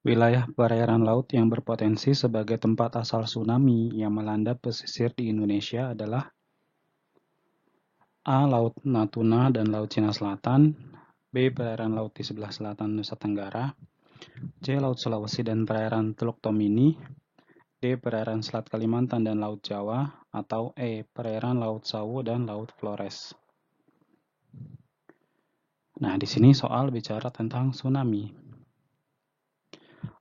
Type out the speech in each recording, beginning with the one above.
Wilayah perairan laut yang berpotensi sebagai tempat asal tsunami yang melanda pesisir di Indonesia adalah A. Laut Natuna dan Laut Cina Selatan, B. Perairan laut di sebelah selatan Nusa Tenggara, C. Laut Sulawesi dan perairan Teluk Tomini, D. Perairan Selat Kalimantan dan Laut Jawa, atau E. Perairan Laut Sawu dan Laut Flores. Nah, di sini soal bicara tentang tsunami.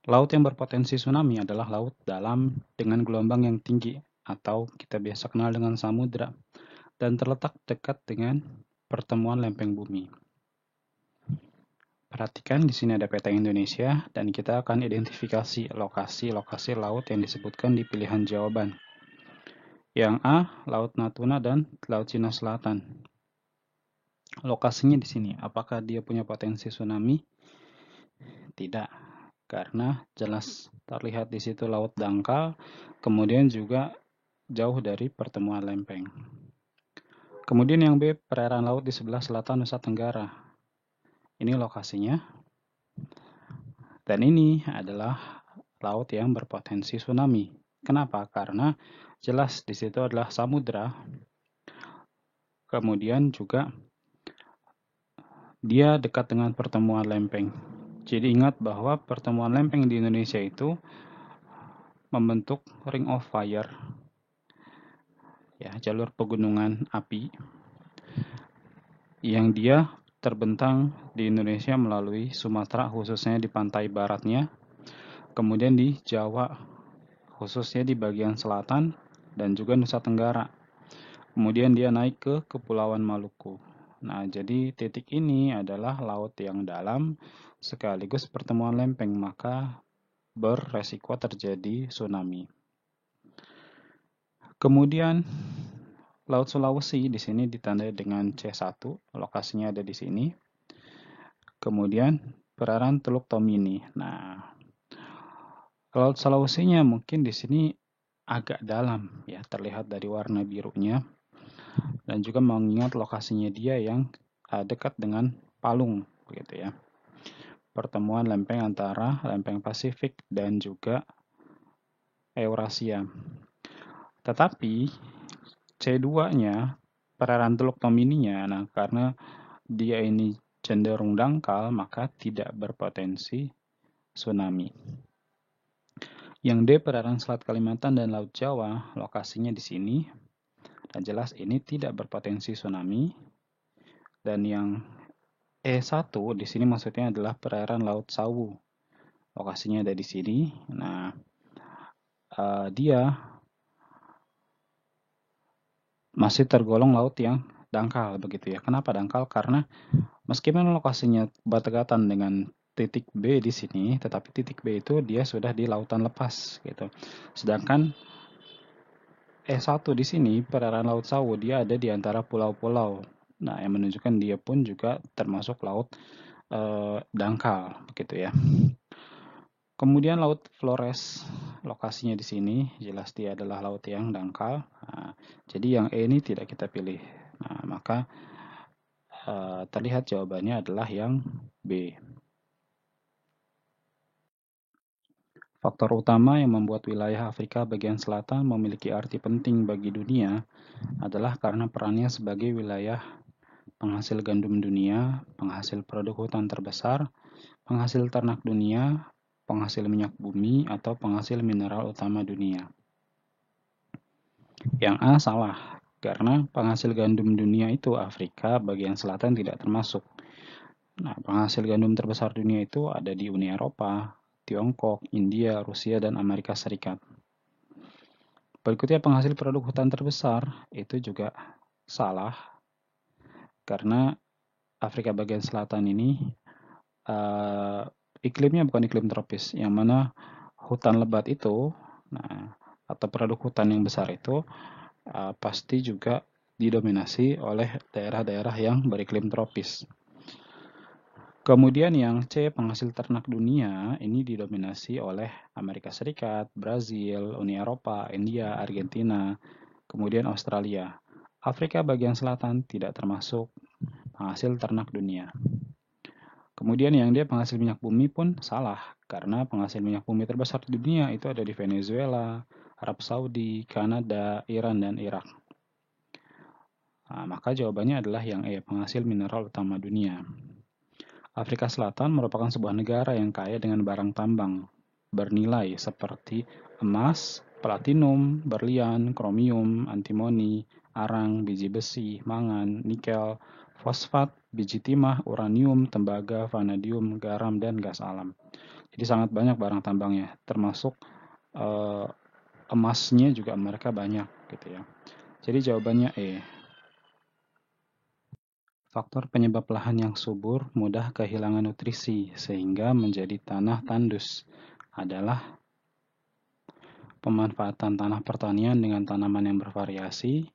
Laut yang berpotensi tsunami adalah laut dalam dengan gelombang yang tinggi atau kita biasa kenal dengan samudra dan terletak dekat dengan pertemuan lempeng bumi. Perhatikan di sini ada peta Indonesia dan kita akan identifikasi lokasi-lokasi laut yang disebutkan di pilihan jawaban. Yang A, Laut Natuna dan Laut Cina Selatan. Lokasinya di sini, apakah dia punya potensi tsunami? Tidak, karena jelas terlihat di situ laut dangkal, kemudian juga jauh dari pertemuan lempeng. Kemudian yang B, perairan laut di sebelah selatan Nusa Tenggara. Ini lokasinya. Dan ini adalah laut yang berpotensi tsunami. Kenapa? Karena jelas di situ adalah samudra. Kemudian juga dia dekat dengan pertemuan lempeng. Jadi ingat bahwa pertemuan lempeng di Indonesia itu membentuk ring of fire, ya, jalur pegunungan api yang dia terbentang di Indonesia melalui Sumatera, khususnya di pantai baratnya, kemudian di Jawa, khususnya di bagian selatan, dan juga Nusa Tenggara. Kemudian dia naik ke Kepulauan Maluku. Nah, jadi titik ini adalah laut yang dalam sekaligus pertemuan lempeng, maka beresiko terjadi tsunami. Kemudian Laut Sulawesi di sini ditandai dengan C1, lokasinya ada di sini. Kemudian perairan Teluk Tomini. Nah, Laut Sulawesinya mungkin di sini agak dalam, ya, terlihat dari warna birunya. Dan juga mengingat lokasinya dia yang dekat dengan Palung, begitu ya. Pertemuan lempeng antara lempeng Pasifik dan juga Eurasia. Tetapi C2-nya, perairan Teluk Tomininya, nah karena dia ini cenderung dangkal, maka tidak berpotensi tsunami. Yang D, perairan Selat Kalimantan dan Laut Jawa, lokasinya di sini. Dan jelas ini tidak berpotensi tsunami. Dan yang E1 di sini maksudnya adalah perairan Laut Sawu. Lokasinya ada di sini. Nah, dia masih tergolong laut yang dangkal begitu ya. Kenapa dangkal? Karena meskipun lokasinya berdekatan dengan titik B di sini, tetapi titik B itu dia sudah di lautan lepas gitu. Sedangkan E1 di sini perairan Laut Sawu dia ada di antara pulau-pulau. Nah, yang menunjukkan dia pun juga termasuk laut dangkal begitu ya. Kemudian Laut Flores, lokasinya di sini, jelas dia adalah laut yang dangkal. Nah, jadi yang E ini tidak kita pilih. Nah, maka terlihat jawabannya adalah yang B. Faktor utama yang membuat wilayah Afrika bagian selatan memiliki arti penting bagi dunia adalah karena perannya sebagai wilayah penghasil gandum dunia, penghasil produk hutan terbesar, penghasil ternak dunia, penghasil minyak bumi, atau penghasil mineral utama dunia. Yang A salah, karena penghasil gandum dunia itu Afrika bagian selatan tidak termasuk. Nah, penghasil gandum terbesar dunia itu ada di Uni Eropa, Tiongkok, India, Rusia, dan Amerika Serikat. Berikutnya penghasil produk hutan terbesar itu juga salah, karena Afrika bagian selatan ini iklimnya bukan iklim tropis, yang mana hutan lebat itu, nah, atau produk hutan yang besar itu pasti juga didominasi oleh daerah-daerah yang beriklim tropis. Kemudian yang C, penghasil ternak dunia, ini didominasi oleh Amerika Serikat, Brazil, Uni Eropa, India, Argentina, kemudian Australia. Afrika bagian selatan tidak termasuk penghasil ternak dunia. Kemudian yang dia penghasil minyak bumi pun salah, karena penghasil minyak bumi terbesar di dunia itu ada di Venezuela, Arab Saudi, Kanada, Iran, dan Irak. Nah, maka jawabannya adalah yang E, penghasil mineral utama dunia. Afrika Selatan merupakan sebuah negara yang kaya dengan barang tambang bernilai seperti emas, platinum, berlian, kromium, antimoni, arang, biji besi, mangan, nikel, fosfat, biji timah, uranium, tembaga, vanadium, garam, dan gas alam. Jadi sangat banyak barang tambangnya, termasuk emasnya juga mereka banyak gitu ya. Jadi jawabannya E. Faktor penyebab lahan yang subur mudah kehilangan nutrisi sehingga menjadi tanah tandus adalah pemanfaatan tanah pertanian dengan tanaman yang bervariasi,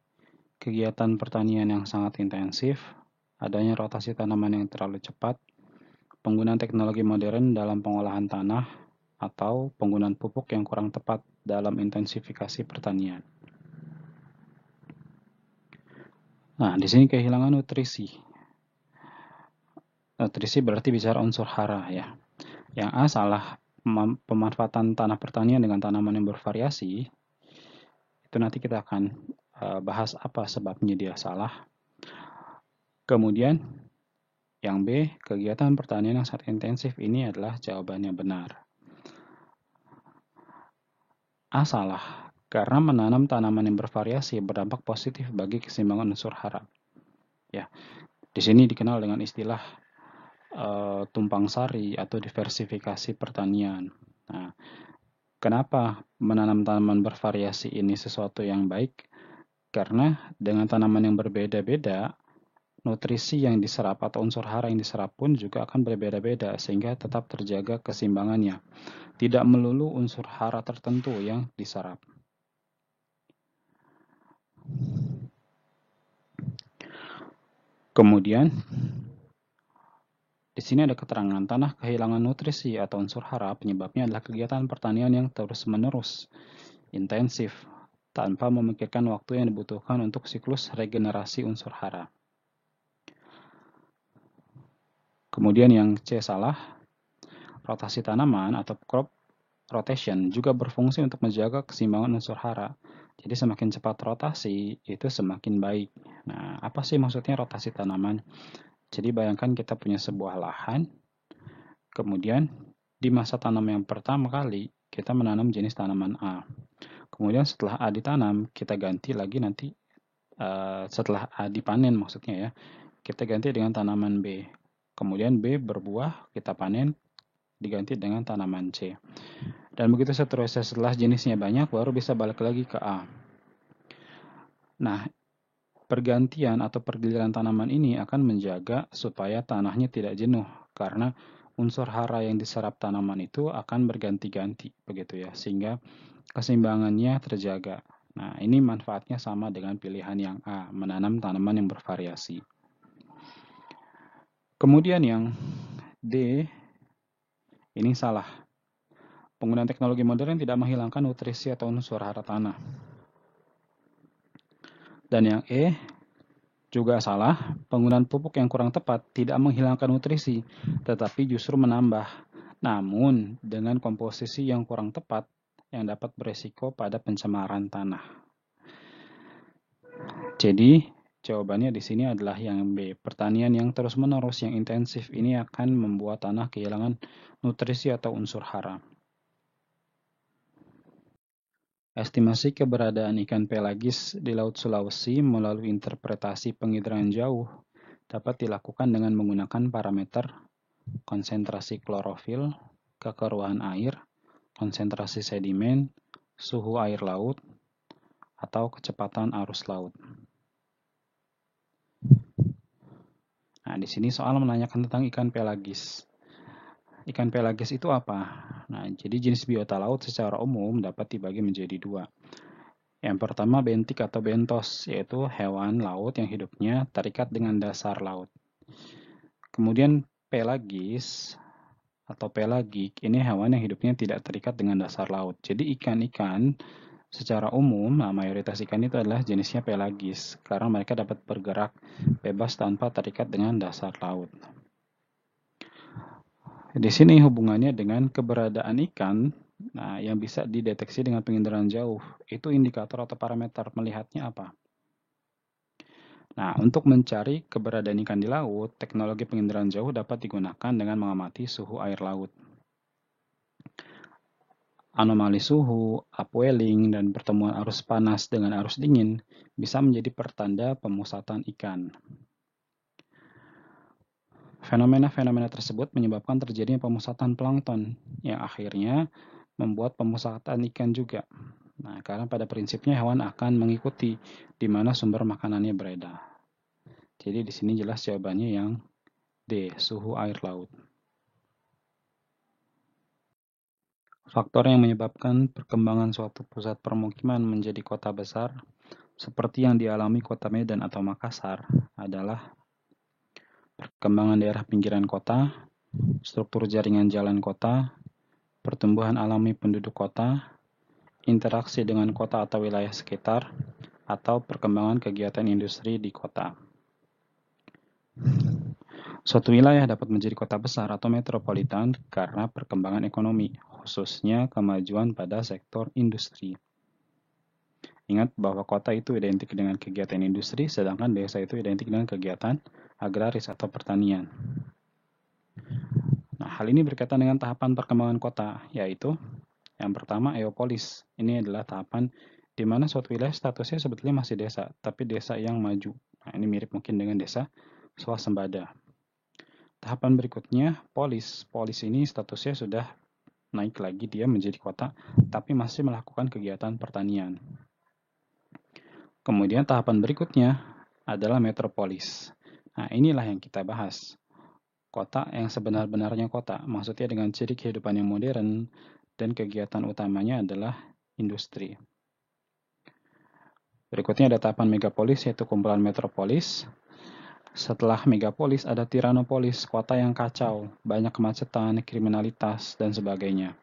kegiatan pertanian yang sangat intensif, adanya rotasi tanaman yang terlalu cepat, penggunaan teknologi modern dalam pengolahan tanah, atau penggunaan pupuk yang kurang tepat dalam intensifikasi pertanian. Nah, di sini kehilangan nutrisi. Nutrisi berarti bicara unsur hara ya. Yang A salah, pemanfaatan tanah pertanian dengan tanaman yang bervariasi. Itu nanti kita akan bahas apa sebabnya dia salah. Kemudian yang B, kegiatan pertanian yang sangat intensif, ini adalah jawabannya benar. A salah, karena menanam tanaman yang bervariasi berdampak positif bagi keseimbangan unsur hara. Ya, di sini dikenal dengan istilah tumpang sari atau diversifikasi pertanian. Nah, kenapa menanam tanaman bervariasi ini sesuatu yang baik? Karena dengan tanaman yang berbeda-beda, nutrisi yang diserap atau unsur hara yang diserap pun juga akan berbeda-beda sehingga tetap terjaga keseimbangannya. Tidak melulu unsur hara tertentu yang diserap. Kemudian di sini ada keterangan tanah kehilangan nutrisi atau unsur hara penyebabnya adalah kegiatan pertanian yang terus-menerus, intensif, tanpa memikirkan waktu yang dibutuhkan untuk siklus regenerasi unsur hara. Kemudian yang C salah, rotasi tanaman atau crop rotation juga berfungsi untuk menjaga keseimbangan unsur hara. Jadi semakin cepat rotasi, itu semakin baik. Nah, apa sih maksudnya rotasi tanaman? Jadi bayangkan kita punya sebuah lahan, kemudian di masa tanam yang pertama kali, kita menanam jenis tanaman A. Kemudian setelah A ditanam, kita ganti lagi nanti, setelah A dipanen maksudnya ya, kita ganti dengan tanaman B. Kemudian B berbuah, kita panen, diganti dengan tanaman C. Dan begitu seterusnya, setelah jenisnya banyak, baru bisa balik lagi ke A. Nah, pergantian atau pergiliran tanaman ini akan menjaga supaya tanahnya tidak jenuh, karena unsur hara yang diserap tanaman itu akan berganti-ganti, begitu ya, sehingga keseimbangannya terjaga. Nah, ini manfaatnya sama dengan pilihan yang A, menanam tanaman yang bervariasi. Kemudian yang D, ini salah. Penggunaan teknologi modern tidak menghilangkan nutrisi atau unsur hara tanah. Dan yang E juga salah, penggunaan pupuk yang kurang tepat tidak menghilangkan nutrisi, tetapi justru menambah. Namun, dengan komposisi yang kurang tepat yang dapat beresiko pada pencemaran tanah. Jadi, jawabannya di sini adalah yang B. Pertanian yang terus-menerus yang intensif ini akan membuat tanah kehilangan nutrisi atau unsur hara. Estimasi keberadaan ikan pelagis di Laut Sulawesi melalui interpretasi penginderaan jauh dapat dilakukan dengan menggunakan parameter konsentrasi klorofil, kekeruhan air, konsentrasi sedimen, suhu air laut, atau kecepatan arus laut. Nah, di sini soal menanyakan tentang ikan pelagis. Ikan pelagis itu apa? Nah, jadi jenis biota laut secara umum dapat dibagi menjadi dua. Yang pertama bentik atau bentos, yaitu hewan laut yang hidupnya terikat dengan dasar laut. Kemudian pelagis atau pelagik, ini hewan yang hidupnya tidak terikat dengan dasar laut. Jadi ikan-ikan secara umum, mayoritas ikan itu adalah jenisnya pelagis, karena mereka dapat bergerak bebas tanpa terikat dengan dasar laut. Di sini hubungannya dengan keberadaan ikan, nah yang bisa dideteksi dengan penginderaan jauh. Itu indikator atau parameter melihatnya apa? Nah, untuk mencari keberadaan ikan di laut, teknologi penginderaan jauh dapat digunakan dengan mengamati suhu air laut. Anomali suhu, upwelling, dan pertemuan arus panas dengan arus dingin bisa menjadi pertanda pemusatan ikan. Fenomena-fenomena tersebut menyebabkan terjadinya pemusatan plankton, yang akhirnya membuat pemusatan ikan juga. Nah, karena pada prinsipnya hewan akan mengikuti di mana sumber makanannya berada. Jadi di sini jelas jawabannya yang D, suhu air laut. Faktor yang menyebabkan perkembangan suatu pusat permukiman menjadi kota besar, seperti yang dialami kota Medan atau Makassar, adalah perkembangan daerah pinggiran kota, struktur jaringan jalan kota, pertumbuhan alami penduduk kota, interaksi dengan kota atau wilayah sekitar, atau perkembangan kegiatan industri di kota. Suatu wilayah dapat menjadi kota besar atau metropolitan karena perkembangan ekonomi, khususnya kemajuan pada sektor industri. Ingat bahwa kota itu identik dengan kegiatan industri, sedangkan desa itu identik dengan kegiatan agraris atau pertanian. Nah, hal ini berkaitan dengan tahapan perkembangan kota, yaitu yang pertama, eopolis. Ini adalah tahapan di mana suatu wilayah statusnya sebetulnya masih desa, tapi desa yang maju. Nah, ini mirip mungkin dengan desa swasembada. Tahapan berikutnya, polis. Polis ini statusnya sudah naik lagi, dia menjadi kota, tapi masih melakukan kegiatan pertanian. Kemudian tahapan berikutnya adalah metropolis. Nah, inilah yang kita bahas. Kota yang sebenar-benarnya kota, maksudnya dengan ciri kehidupan yang modern dan kegiatan utamanya adalah industri. Berikutnya ada tahapan megapolis, yaitu kumpulan metropolis. Setelah megapolis ada tiranopolis, kota yang kacau, banyak kemacetan, kriminalitas, dan sebagainya.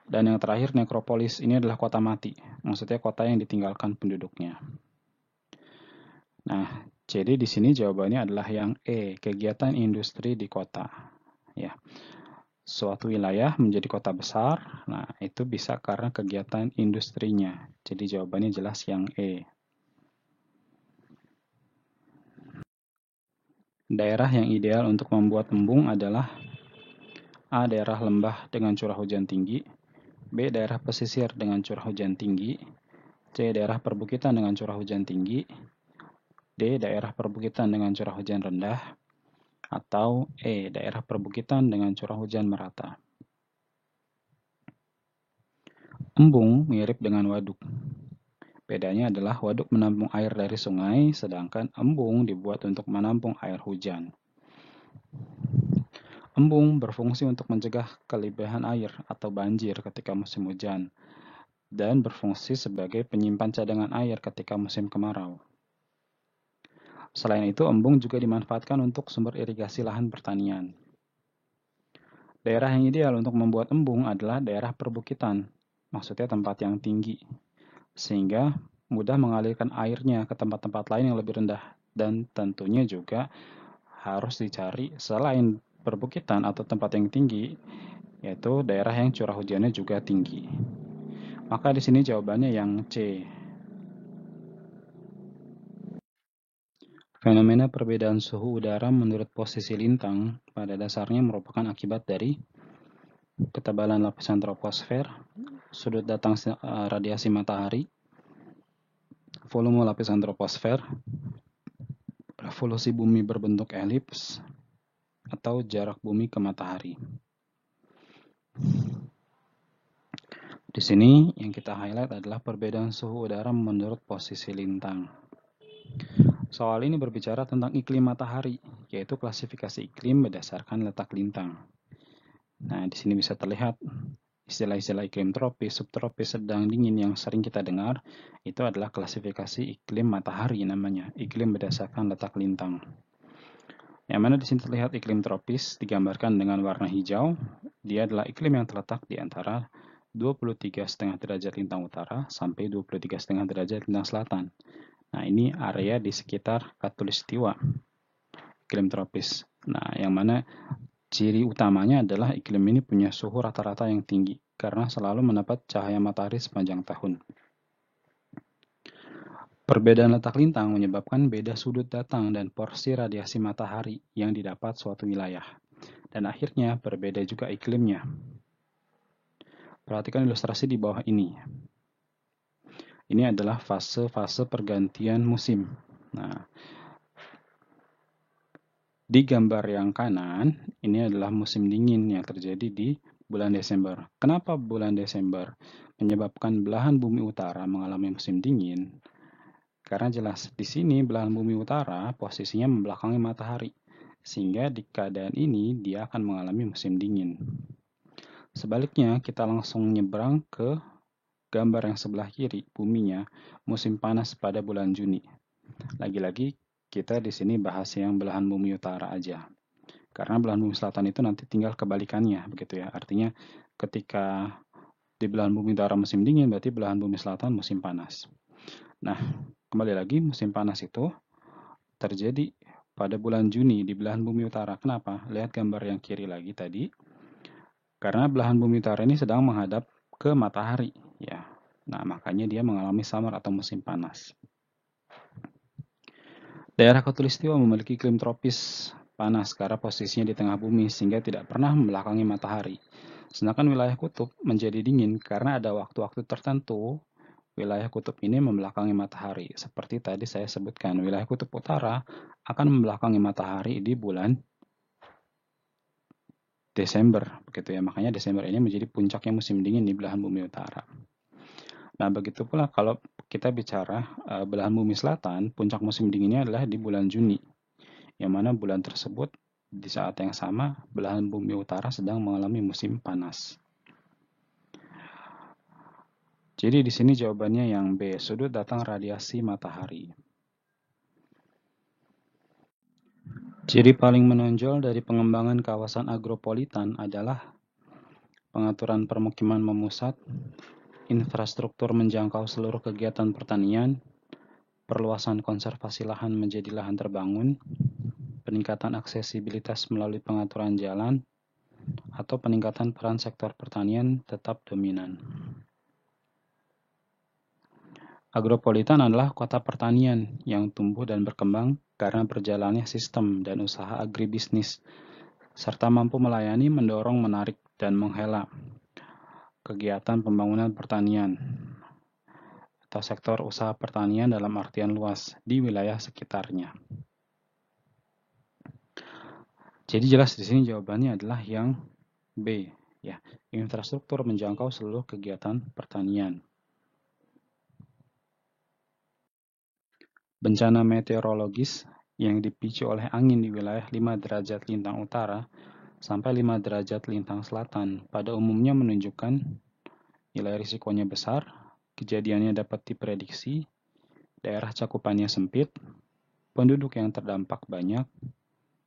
Dan yang terakhir nekropolis, ini adalah kota mati, maksudnya kota yang ditinggalkan penduduknya. Nah, jadi di sini jawabannya adalah yang E, kegiatan industri di kota. Ya, suatu wilayah menjadi kota besar, nah itu bisa karena kegiatan industrinya. Jadi jawabannya jelas yang E. Daerah yang ideal untuk membuat embung adalah A. Daerah lembah dengan curah hujan tinggi, B. Daerah pesisir dengan curah hujan tinggi, C. Daerah perbukitan dengan curah hujan tinggi, D. Daerah perbukitan dengan curah hujan rendah, atau E. Daerah perbukitan dengan curah hujan merata. Embung mirip dengan waduk. Bedanya adalah waduk menampung air dari sungai, sedangkan embung dibuat untuk menampung air hujan. Embung berfungsi untuk mencegah kelebihan air atau banjir ketika musim hujan, dan berfungsi sebagai penyimpan cadangan air ketika musim kemarau. Selain itu, embung juga dimanfaatkan untuk sumber irigasi lahan pertanian. Daerah yang ideal untuk membuat embung adalah daerah perbukitan, maksudnya tempat yang tinggi, sehingga mudah mengalirkan airnya ke tempat-tempat lain yang lebih rendah, dan tentunya juga harus dicari selain perbukitan atau tempat yang tinggi, yaitu daerah yang curah hujannya juga tinggi. Maka di sini jawabannya yang C. Fenomena perbedaan suhu udara menurut posisi lintang pada dasarnya merupakan akibat dari ketebalan lapisan troposfer, sudut datang radiasi matahari, volume lapisan troposfer, revolusi bumi berbentuk elips, atau jarak bumi ke matahari. Di sini yang kita highlight adalah perbedaan suhu udara menurut posisi lintang. Soal ini berbicara tentang iklim matahari, yaitu klasifikasi iklim berdasarkan letak lintang. Nah, di sini bisa terlihat istilah-istilah iklim tropis, subtropis, sedang, dingin yang sering kita dengar, itu adalah klasifikasi iklim matahari namanya, iklim berdasarkan letak lintang. Yang mana di sini terlihat iklim tropis digambarkan dengan warna hijau, dia adalah iklim yang terletak di antara 23,5 derajat lintang utara sampai 23,5 derajat lintang selatan. Nah, ini area di sekitar Khatulistiwa, iklim tropis. Nah, yang mana Ciri utamanya adalah iklim ini punya suhu rata-rata yang tinggi, karena selalu mendapat cahaya matahari sepanjang tahun. Perbedaan letak lintang menyebabkan beda sudut datang dan porsi radiasi matahari yang didapat suatu wilayah. Dan akhirnya berbeda juga iklimnya. Perhatikan ilustrasi di bawah ini. Ini adalah fase-fase pergantian musim. Nah, di gambar yang kanan, ini adalah musim dingin yang terjadi di bulan Desember. Kenapa bulan Desember menyebabkan belahan bumi utara mengalami musim dingin? Karena jelas di sini belahan bumi utara posisinya membelakangi matahari, sehingga di keadaan ini dia akan mengalami musim dingin. Sebaliknya, kita langsung nyebrang ke gambar yang sebelah kiri, buminya, musim panas pada bulan Juni. Lagi-lagi, kita di sini bahas yang belahan bumi utara aja. Karena belahan bumi selatan itu nanti tinggal kebalikannya, begitu ya. Artinya, ketika di belahan bumi utara musim dingin, berarti belahan bumi selatan musim panas. Nah, kembali lagi, musim panas itu terjadi pada bulan Juni di belahan bumi utara. Kenapa? Lihat gambar yang kiri lagi tadi. Karena belahan bumi utara ini sedang menghadap ke matahari, ya. Nah, makanya dia mengalami summer atau musim panas. Daerah Khatulistiwa memiliki iklim tropis panas karena posisinya di tengah bumi sehingga tidak pernah membelakangi matahari. Sedangkan wilayah kutub menjadi dingin karena ada waktu-waktu tertentu wilayah kutub ini membelakangi matahari. Seperti tadi saya sebutkan, wilayah kutub utara akan membelakangi matahari di bulan Desember, begitu ya. Makanya Desember ini menjadi puncaknya musim dingin di belahan bumi utara. Nah, begitu pula kalau kita bicara belahan bumi selatan, puncak musim dinginnya adalah di bulan Juni, yang mana bulan tersebut di saat yang sama belahan bumi utara sedang mengalami musim panas. Jadi di sini jawabannya yang B, sudut datang radiasi matahari. Ciri paling menonjol dari pengembangan kawasan agropolitan adalah pengaturan permukiman memusat, infrastruktur menjangkau seluruh kegiatan pertanian, perluasan konservasi lahan menjadi lahan terbangun, peningkatan aksesibilitas melalui pengaturan jalan, atau peningkatan peran sektor pertanian tetap dominan. Agropolitan adalah kota pertanian yang tumbuh dan berkembang karena berjalannya sistem dan usaha agribisnis, serta mampu melayani, mendorong, menarik, dan menghela kegiatan pembangunan pertanian atau sektor usaha pertanian dalam artian luas di wilayah sekitarnya. Jadi jelas di sini jawabannya adalah yang B, ya. Infrastruktur menjangkau seluruh kegiatan pertanian. Bencana meteorologis yang dipicu oleh angin di wilayah 5 derajat lintang utara sampai 5 derajat lintang selatan pada umumnya menunjukkan nilai risikonya besar, kejadiannya dapat diprediksi, daerah cakupannya sempit, penduduk yang terdampak banyak,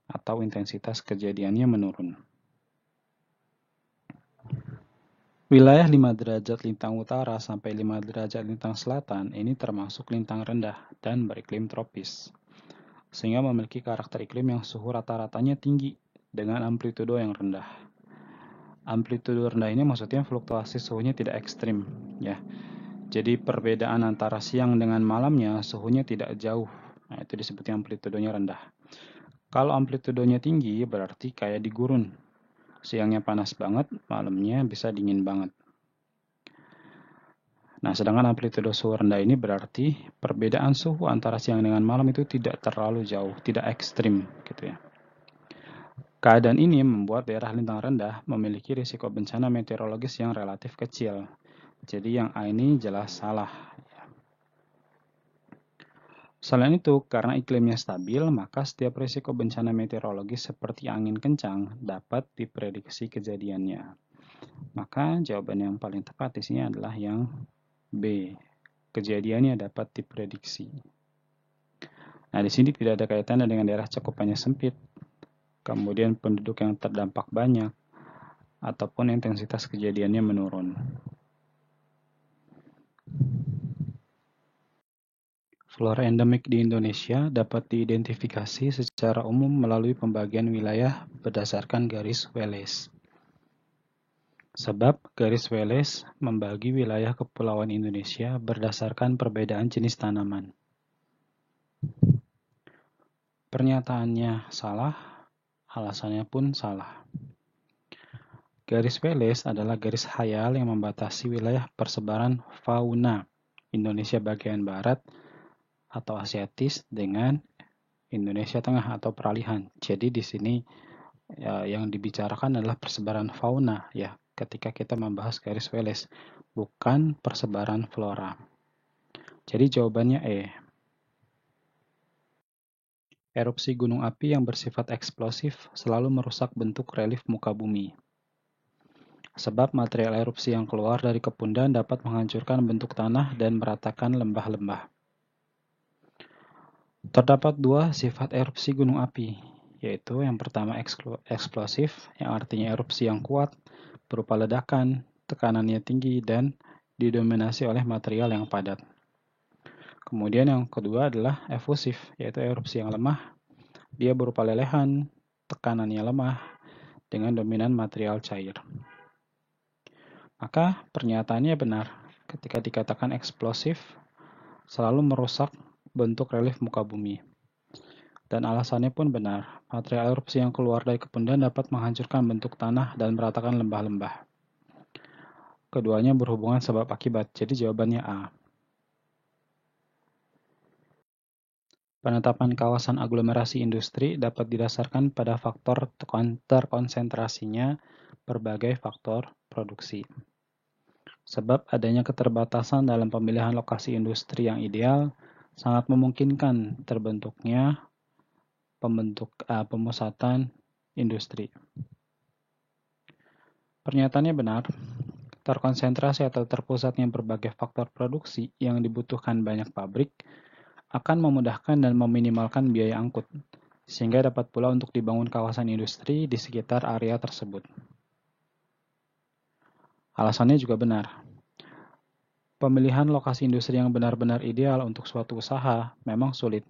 atau intensitas kejadiannya menurun. Wilayah 5 derajat lintang utara sampai 5 derajat lintang selatan ini termasuk lintang rendah dan beriklim tropis, sehingga memiliki karakter iklim yang suhu rata-ratanya tinggi dengan amplitudo yang rendah. Amplitudo rendah ini maksudnya fluktuasi suhunya tidak ekstrim, ya. Jadi perbedaan antara siang dengan malamnya suhunya tidak jauh. Nah, itu disebutnya amplitudonya rendah. Kalau amplitudonya tinggi berarti kayak di gurun. Siangnya panas banget, malamnya bisa dingin banget. Nah, sedangkan amplitudo suhu rendah ini berarti perbedaan suhu antara siang dengan malam itu tidak terlalu jauh, tidak ekstrim gitu ya. Keadaan ini membuat daerah lintang rendah memiliki risiko bencana meteorologis yang relatif kecil. Jadi yang A ini jelas salah. Selain itu, karena iklimnya stabil, maka setiap risiko bencana meteorologis seperti angin kencang dapat diprediksi kejadiannya. Maka jawaban yang paling tepat di sini adalah yang B. Kejadiannya dapat diprediksi. Nah, di sini tidak ada kaitannya dengan daerah cakupannya sempit, kemudian penduduk yang terdampak banyak, ataupun intensitas kejadiannya menurun. Flora endemik di Indonesia dapat diidentifikasi secara umum melalui pembagian wilayah berdasarkan garis Wallace. Sebab garis Wallace membagi wilayah kepulauan Indonesia berdasarkan perbedaan jenis tanaman. Pernyataannya salah, alasannya pun salah. Garis Wallace adalah garis khayal yang membatasi wilayah persebaran fauna Indonesia bagian barat atau Asiatis dengan Indonesia Tengah atau peralihan. Jadi di sini yang dibicarakan adalah persebaran fauna ya ketika kita membahas garis Wallace, bukan persebaran flora. Jadi jawabannya E. Erupsi gunung api yang bersifat eksplosif selalu merusak bentuk relief muka bumi. Sebab material erupsi yang keluar dari kepundan dapat menghancurkan bentuk tanah dan meratakan lembah-lembah. Terdapat dua sifat erupsi gunung api, yaitu yang pertama eksplosif, yang artinya erupsi yang kuat, berupa ledakan, tekanannya tinggi, dan didominasi oleh material yang padat. Kemudian yang kedua adalah efusif, yaitu erupsi yang lemah, dia berupa lelehan, tekanannya lemah, dengan dominan material cair. Maka pernyataannya benar, ketika dikatakan eksplosif, selalu merusak bentuk relief muka bumi. Dan alasannya pun benar, material erupsi yang keluar dari kepundan dapat menghancurkan bentuk tanah dan meratakan lembah-lembah. Keduanya berhubungan sebab akibat, jadi jawabannya A. Penetapan kawasan aglomerasi industri dapat didasarkan pada faktor terkonsentrasinya berbagai faktor produksi. Sebab adanya keterbatasan dalam pemilihan lokasi industri yang ideal sangat memungkinkan terbentuknya pemusatan industri. Pernyataannya benar, terkonsentrasi atau terpusatnya berbagai faktor produksi yang dibutuhkan banyak pabrik akan memudahkan dan meminimalkan biaya angkut, sehingga dapat pula untuk dibangun kawasan industri di sekitar area tersebut. Alasannya juga benar. Pemilihan lokasi industri yang benar-benar ideal untuk suatu usaha memang sulit.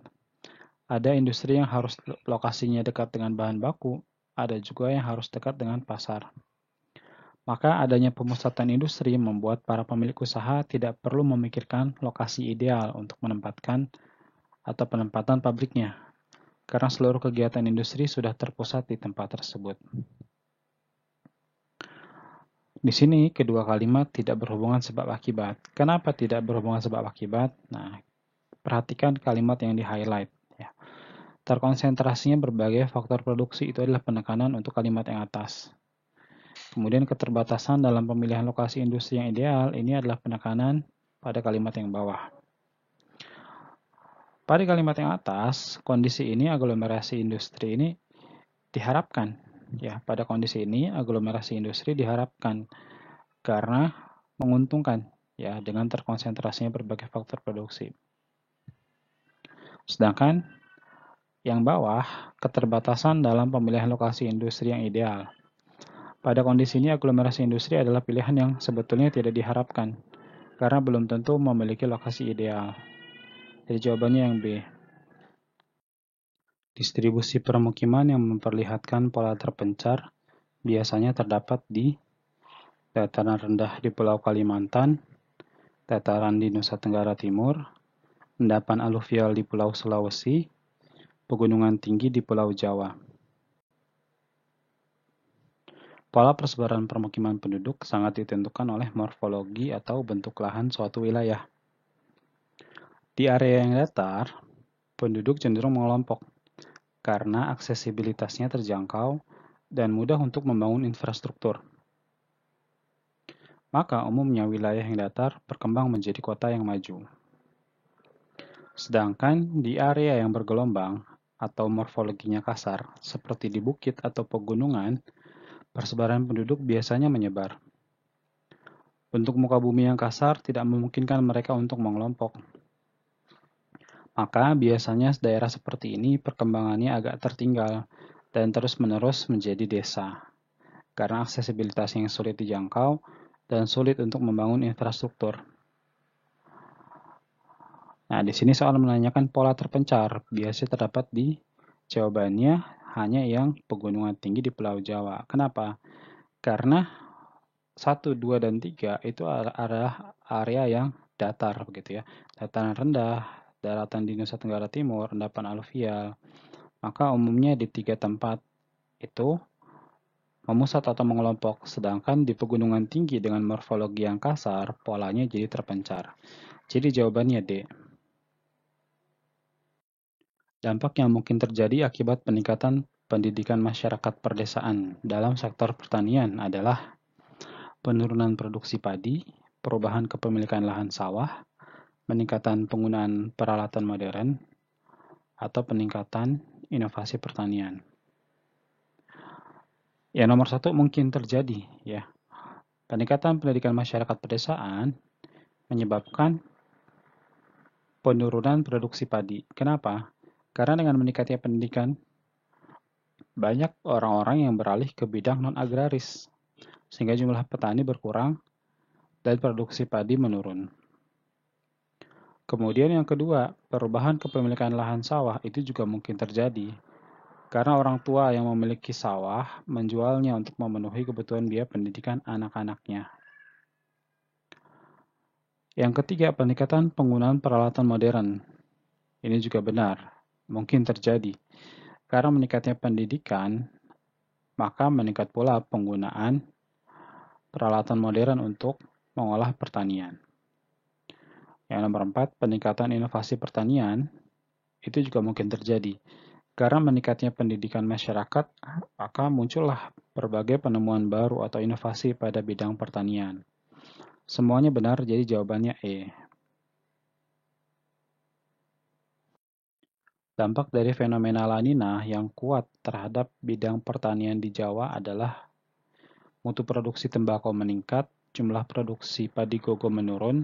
Ada industri yang harus lokasinya dekat dengan bahan baku, ada juga yang harus dekat dengan pasar. Maka adanya pemusatan industri membuat para pemilik usaha tidak perlu memikirkan lokasi ideal untuk menempatkan atau penempatan pabriknya, karena seluruh kegiatan industri sudah terpusat di tempat tersebut. Di sini kedua kalimat tidak berhubungan sebab akibat. Kenapa tidak berhubungan sebab akibat? Nah, perhatikan kalimat yang di-highlight. Ya. Terkonsentrasinya berbagai faktor produksi itu adalah penekanan untuk kalimat yang atas. Kemudian keterbatasan dalam pemilihan lokasi industri yang ideal, ini adalah penekanan pada kalimat yang bawah. Pada kalimat yang atas, kondisi ini aglomerasi industri ini diharapkan. Ya, pada kondisi ini aglomerasi industri diharapkan karena menguntungkan ya dengan terkonsentrasinya berbagai faktor produksi. Sedangkan yang bawah, keterbatasan dalam pemilihan lokasi industri yang ideal. Pada kondisi ini aglomerasi industri adalah pilihan yang sebetulnya tidak diharapkan karena belum tentu memiliki lokasi ideal. Jadi jawabannya yang B. Distribusi permukiman yang memperlihatkan pola terpencar biasanya terdapat di dataran rendah di Pulau Kalimantan, dataran di Nusa Tenggara Timur, endapan aluvial di Pulau Sulawesi, pegunungan tinggi di Pulau Jawa. Pola persebaran permukiman penduduk sangat ditentukan oleh morfologi atau bentuk lahan suatu wilayah. Di area yang datar, penduduk cenderung mengelompok karena aksesibilitasnya terjangkau dan mudah untuk membangun infrastruktur. Maka umumnya wilayah yang datar berkembang menjadi kota yang maju. Sedangkan di area yang bergelombang atau morfologinya kasar, seperti di bukit atau pegunungan, persebaran penduduk biasanya menyebar. Bentuk muka bumi yang kasar tidak memungkinkan mereka untuk mengelompok. Maka biasanya daerah seperti ini perkembangannya agak tertinggal dan terus-menerus menjadi desa. Karena aksesibilitas yang sulit dijangkau dan sulit untuk membangun infrastruktur. Nah, di sini soal menanyakan pola terpencar. Biasanya terdapat di jawabannya hanya yang pegunungan tinggi di Pulau Jawa. Kenapa? Karena 1, 2, dan 3 itu adalah area yang datar begitu ya. Dataran rendah, daratan di Nusa Tenggara Timur, endapan aluvial. Maka umumnya di 3 tempat itu memusat atau mengelompok, sedangkan di pegunungan tinggi dengan morfologi yang kasar, polanya jadi terpencar. Jadi jawabannya D. Dampak yang mungkin terjadi akibat peningkatan pendidikan masyarakat perdesaan dalam sektor pertanian adalah penurunan produksi padi, perubahan kepemilikan lahan sawah, peningkatan penggunaan peralatan modern, atau peningkatan inovasi pertanian. Ya, nomor 1 mungkin terjadi, ya. Peningkatan pendidikan masyarakat pedesaan menyebabkan penurunan produksi padi. Kenapa? Karena dengan meningkatnya pendidikan, banyak orang-orang yang beralih ke bidang non-agraris, sehingga jumlah petani berkurang dan produksi padi menurun. Kemudian yang kedua, perubahan kepemilikan lahan sawah itu juga mungkin terjadi, karena orang tua yang memiliki sawah menjualnya untuk memenuhi kebutuhan biaya pendidikan anak-anaknya. Yang ketiga, peningkatan penggunaan peralatan modern. Ini juga benar, mungkin terjadi. Karena meningkatnya pendidikan, maka meningkat pula penggunaan peralatan modern untuk mengolah pertanian. Yang nomor 4, peningkatan inovasi pertanian itu juga mungkin terjadi. Karena meningkatnya pendidikan masyarakat, maka muncullah berbagai penemuan baru atau inovasi pada bidang pertanian. Semuanya benar, jadi jawabannya E. Dampak dari fenomena La Nina yang kuat terhadap bidang pertanian di Jawa adalah mutu produksi tembakau meningkat, jumlah produksi padi gogo menurun,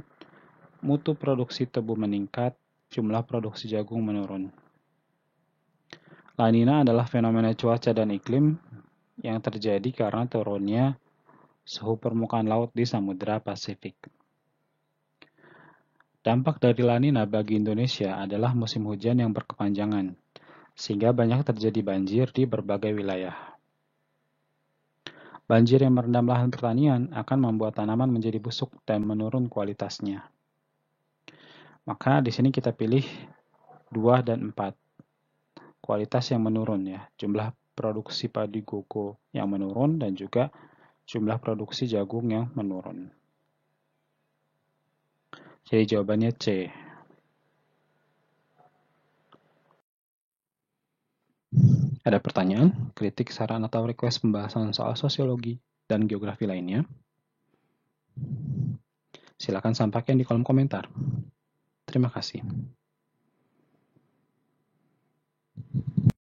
mutu produksi tebu meningkat, jumlah produksi jagung menurun. La Nina adalah fenomena cuaca dan iklim yang terjadi karena turunnya suhu permukaan laut di Samudra Pasifik. Dampak dari La Nina bagi Indonesia adalah musim hujan yang berkepanjangan, sehingga banyak terjadi banjir di berbagai wilayah. Banjir yang merendam lahan pertanian akan membuat tanaman menjadi busuk dan menurun kualitasnya. Maka di sini kita pilih 2 dan 4. Kualitas yang menurun ya, jumlah produksi padi gogo yang menurun dan juga jumlah produksi jagung yang menurun. Jadi jawabannya C. Ada pertanyaan, kritik, saran, atau request pembahasan soal sosiologi dan geografi lainnya? Silakan sampaikan di kolom komentar. Terima kasih.